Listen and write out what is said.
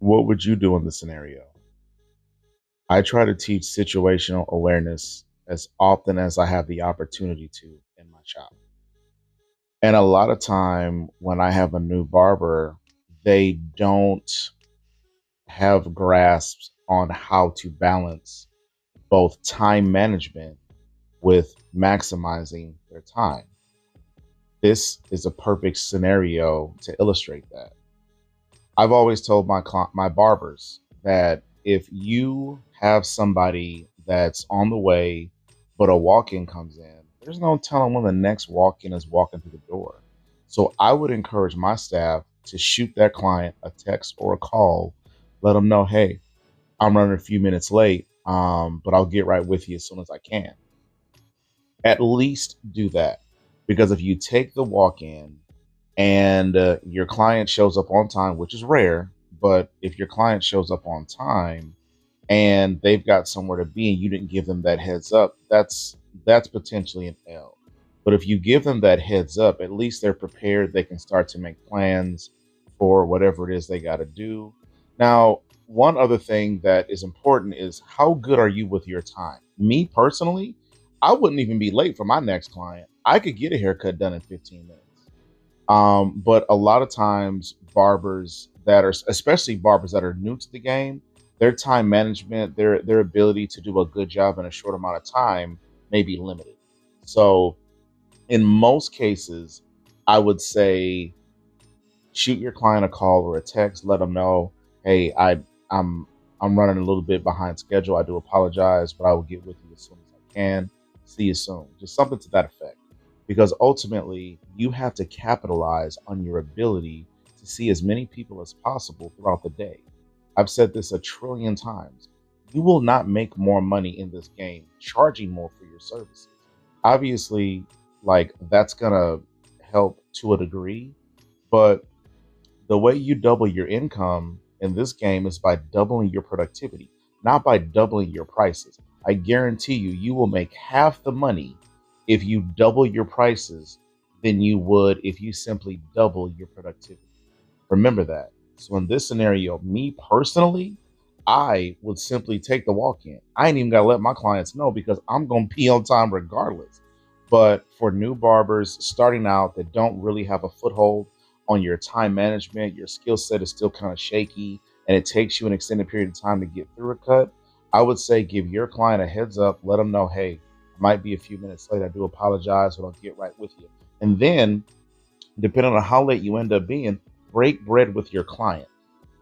What would you do in the scenario? I try to teach situational awareness as often as I have the opportunity to in my shop. And a lot of time when I have a new barber, they don't have grasps on how to balance both time management with maximizing their time. This is a perfect scenario to illustrate that. I've always told my barbers that if you have somebody that's on the way, but a walk-in comes in, there's no telling when the next walk-in is walking through the door. So I would encourage my staff to shoot that client a text or a call, let them know, hey, I'm running a few minutes late, but I'll get right with you as soon as I can. At least do that, because if you take the walk-in and your client shows up on time, which is rare, but if your client shows up on time and they've got somewhere to be and you didn't give them that heads up, that's potentially an L. But if you give them that heads up, at least they're prepared. They can start to make plans for whatever it is they got to do. Now, one other thing that is important is how good are you with your time? Me personally, I wouldn't even be late for my next client. I could get a haircut done in 15 minutes. But a lot of times, barbers that are, especially barbers that are new to the game, their time management, their ability to do a good job in a short amount of time may be limited. So, in most cases, I would say shoot your client a call or a text, let them know, hey, I'm I'm running a little bit behind schedule. I do apologize, but I will get with you as soon as I can. See you soon. Just something to that effect. Because ultimately, you have to capitalize on your ability to see as many people as possible throughout the day. I've said this a trillion times. You will not make more money in this game charging more for your services. Obviously, like that's gonna help to a degree, but the way you double your income in this game is by doubling your productivity, not by doubling your prices. I guarantee you, you will make half the money if you double your prices than you would if you simply double your productivity. Remember that. So in this scenario, me personally, I would simply take the walk in. I ain't even got to let my clients know because I'm going to be on time regardless. But for new barbers starting out that don't really have a foothold on your time management, your skill set is still kind of shaky, and it takes you an extended period of time to get through a cut, I would say give your client a heads up, let them know, hey, I might be a few minutes late. I do apologize, but I'll get right with you. And then, depending on how late you end up being, break bread with your client.